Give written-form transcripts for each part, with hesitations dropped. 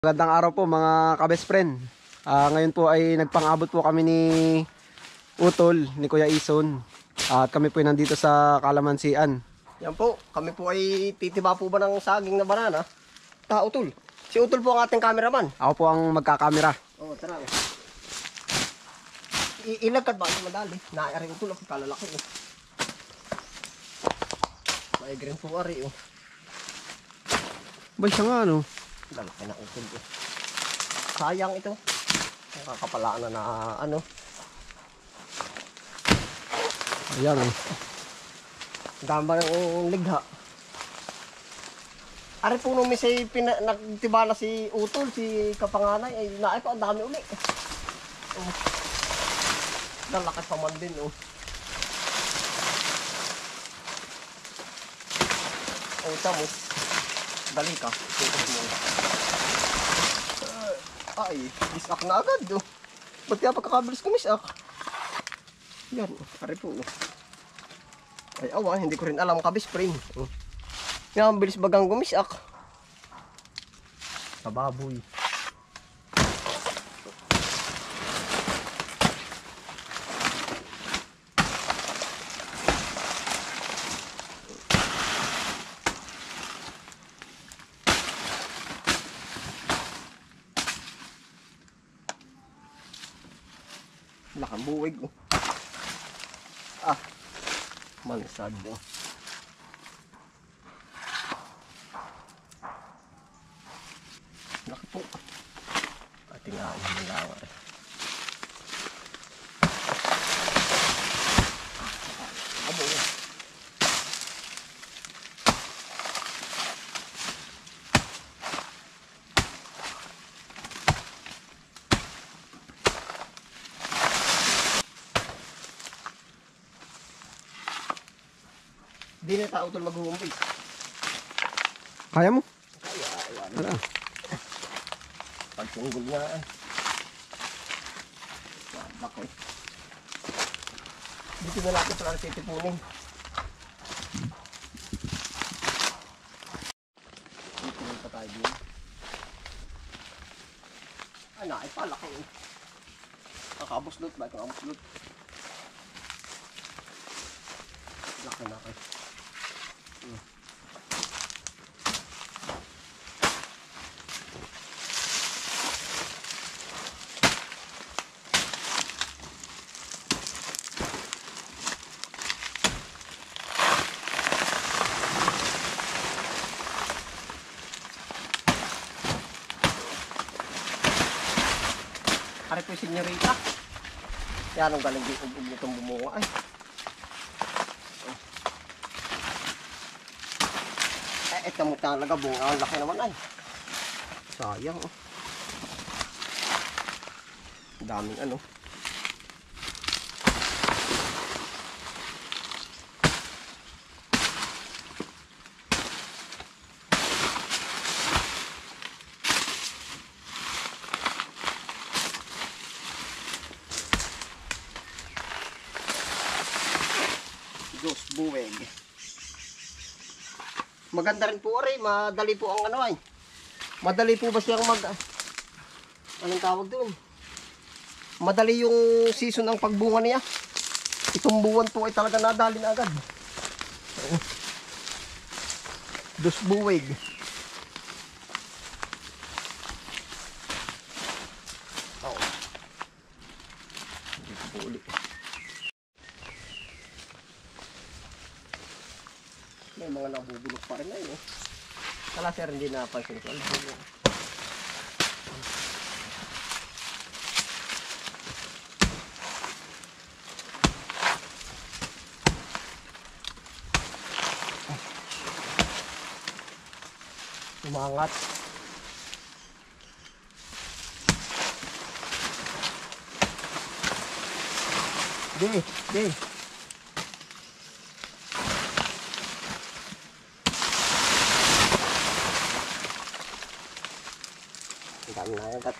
Magandang araw po mga ka-best friend. Ngayon po ay nagpang-abot po kami ni Utol, ni Kuya Ison. At kami po ay nandito sa Kalamansian. Yan po, kami po ay titiba po ba ng saging na banana? Utol. Si Utol po ang ating cameraman. Ako po ang magkakamera. Oo, tara. Ilagkad ba? Madali. Naari Utol, ako kalalaki. May green po ari. Ba siya nga ano? Lalaki na Utol. Sayang ito. Nakakapalaan na ano. Ayan eh. Gamba ng ligha. Ari po nung misay nagtiba na si Utol, si Kapanganay, ay naay ko ang dami uli. Lalaki pa man din. Tamos. Dali ka. Ay, isak na agad. Ba't kaya pagkakabilis kumisak? Yan, ari po. Ay, awa, hindi ko rin alam kabispring. Yan, bilis bagang gumisak. Kababoy. Lakang buwig. Mansad. Laki po. Ating ang lawa. Abo. Di na tao Utol maghuhumpis. Kaya mo? Kaya, ayan. Wala. Pagsunggol nga eh. Laki. Dito na natin pala titipunin. Dito na pa tayo din. Ay palaki eh. Kakabuslot ba? Kakabuslot. Laki na kayo. Ari po yung senyorita. Yan ang galing di ug itong bumunga ay. Ito mo talaga bunga. Ang laki naman ay. Sayang daming ano. Diyos buweg. Maganda rin po rin, madali po ang ano ay. Madali po ba siyang anong tawag doon? Madali yung season ng pagbunga niya. Itong buwan po ay talaga nadali na agad. Dos buwig. Dito po ulit. May mga nabubulok pa rin na yun. Kala sir, hindi napansin ko. Umangat. Di. Dami na agad.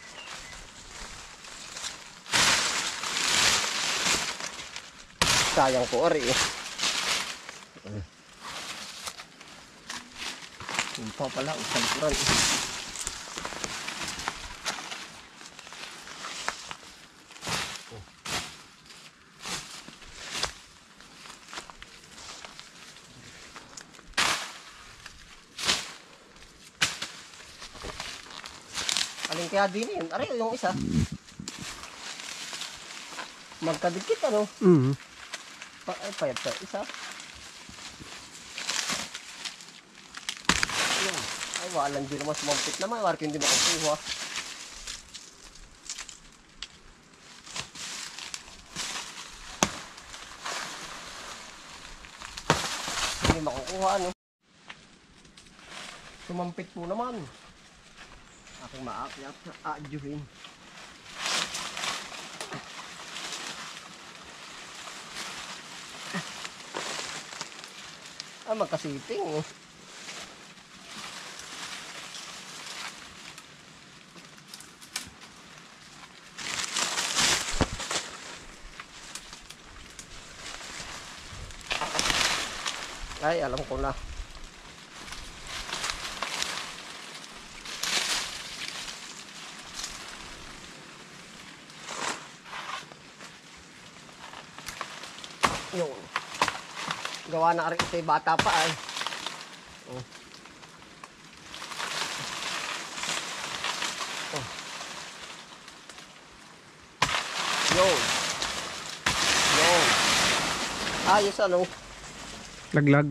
Sayang po ari eh. Yung pa pala, usan Alin kaya din yun? Ari, yung isa. Magkadikit ano? Payat pa. Isa. Ayan. Ay, walang di naman sumampit naman. Warki hindi makakuha. Hindi makukuha ano. Sumampit po naman. Aking maakyat. Adyuhin. Magkasiping oh. Ay, alam ko na. Yun. Gawa na rin ito bata pa ay. Oh. Oh. Yun. Yun. Ayos ano. Laglag.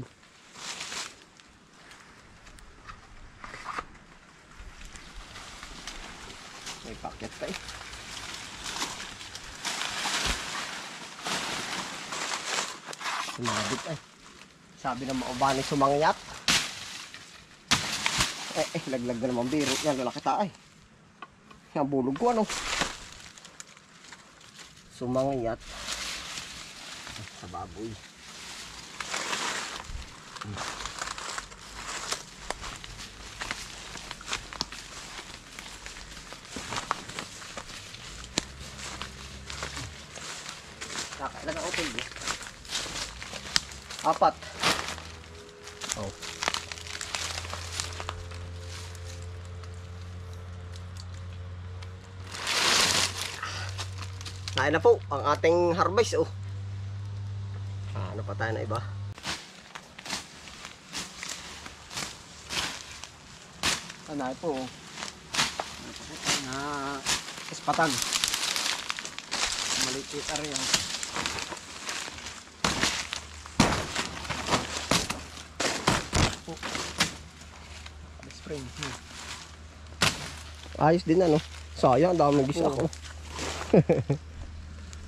May paket pa eh. Sumabit ay. Sabi ng maubani sumangyat. Laglag na naman biro. Yan, lalaki ta ay. Yan, bulog ko ano. Sumangyat. Sa baboy. Nakailan ang utol eh. 4. Oh. Nain na po ang ating harvest oh. Ano pa tayo na iba? Ano po? Na ispatan. Maliit area. Best friend. Ayos din ano. Sayang, dami nagis ako.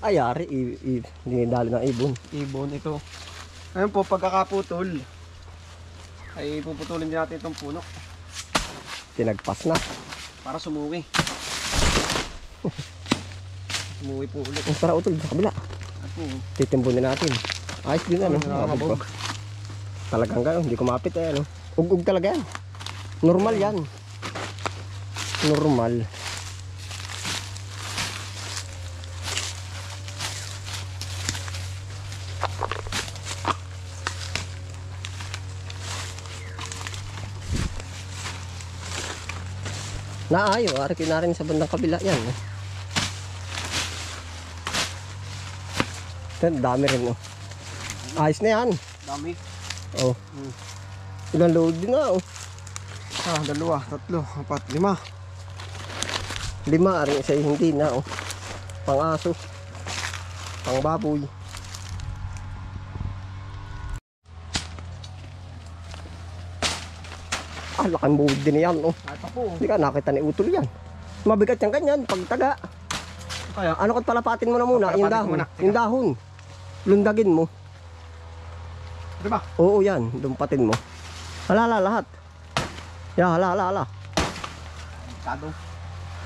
Ayari, dinidali ng ibon. Ibon ito. Ayun po, pagkakaputol ay puputulin din natin itong puno Tinagpas na. para sumuwi. Sumuwi po ulit. Tara utol, sa kabila. Ako, Titimbunin natin. Ayos din ano. nakakabog. Talagang gano'n, hindi kumapit eh ano. Ug-ug talaga yan. Normal yan. Normal. Naayo, arikin na rin sa bandang kabila yan. Dami rin oh. Ayos na yan. Dami. Oh. Ilang load din na oh. 2, 3, 4, 5. 5, aring isa hindi na oh. Pang aso. Pang baboy. Laking buhod din yan oh. Ito po. Hindi ka nakita ni Utol yan. Mabigat yan ganyan pag taga. Kaya, Ano kat palapatin mo na muna, yung Palapatin ko dahon. muna. Teka. Yung dahon. Lundagin mo. diba? Oo yan, dumpatin mo. Hala lahat. Ya, hala. Kado.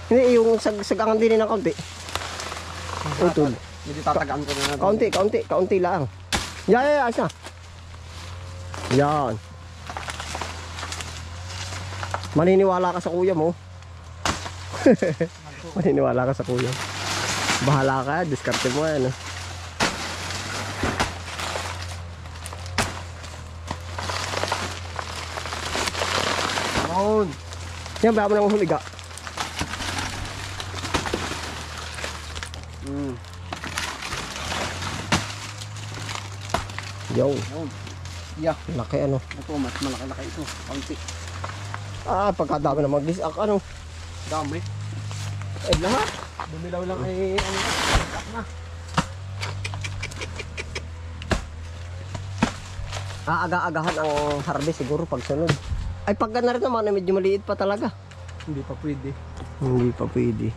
Hindi, yung sagangan din ng kaunti. Utol. Medyo tatagaan ko na natin. Kaunti lang. Ya, asa. Yan. Maniniwala ka sa kuya mo. Maniniwala ka sa kuya. Bahala ka, diskarte mo yan. Noon. Yan, baka mo nang humiga. Yo, Noon. Yeah. laki ano. Ito, mas malaki-laki ito. Kaunti. Pagkadami na mag-disak ano. Dami. Ay, lahat. Dumilaw lang ay ano na. Aaga-agahan ang harvest siguro pag sunod. Ay pag na rin naman, medyo maliit pa talaga. Hindi pa pwede. Hindi pa pwede.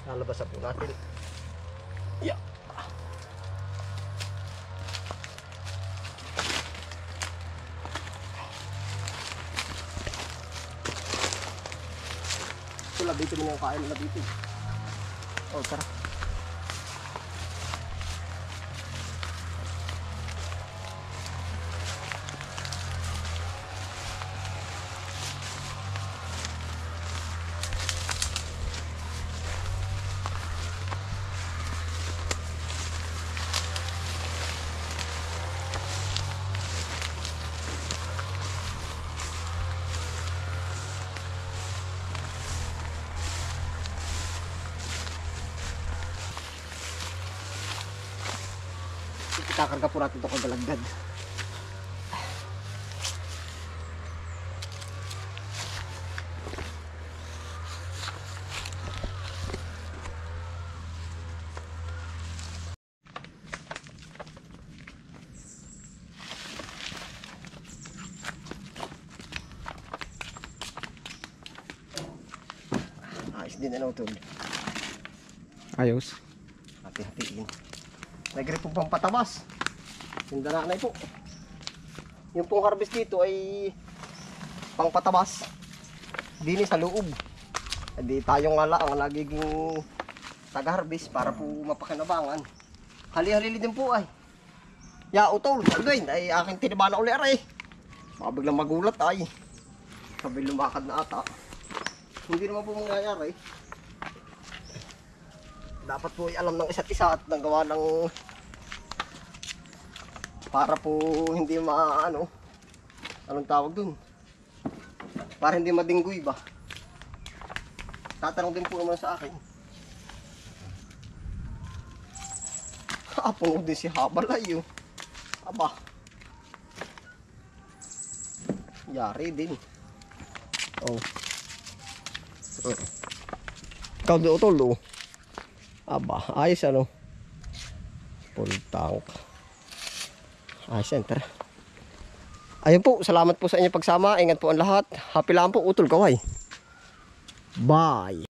Lalabasan po natin. Yeah. Ito, labitin mo yung kain, labitin. Oh, tara. Kakarga po natin ito kagalagdad. Ayos din ano ito. Ayos. Hati-hatiin. Nagre po pang patabas. Sindananay po. Yung pong harvest dito ay pang patabas. Dini sa loob. Hindi tayo nga lang ang nagiging taga-harvest para po mapakinabangan. Hali-halili din po ay. Ya, utol. Aldoy, ay aking tiniba na uli aray. Baka biglang magulat ay. Sabi lumakad na ata. Hindi naman po mangyayari. Dapat po ay alam ng isa't isa at nagawa ng para po hindi maano anong tawag dun, para hindi madinggoy ba. Tatanong din po naman sa akin. Puno din si Habal ay oh. Aba, yari din. Oh, ikaw doon utol oh. Aba, ayos ano, full tank. Ayos yan, tara. Ayun po, salamat po sa inyong pagsama. Ingat po ang lahat. Happy lang po, utol kaway. Bye.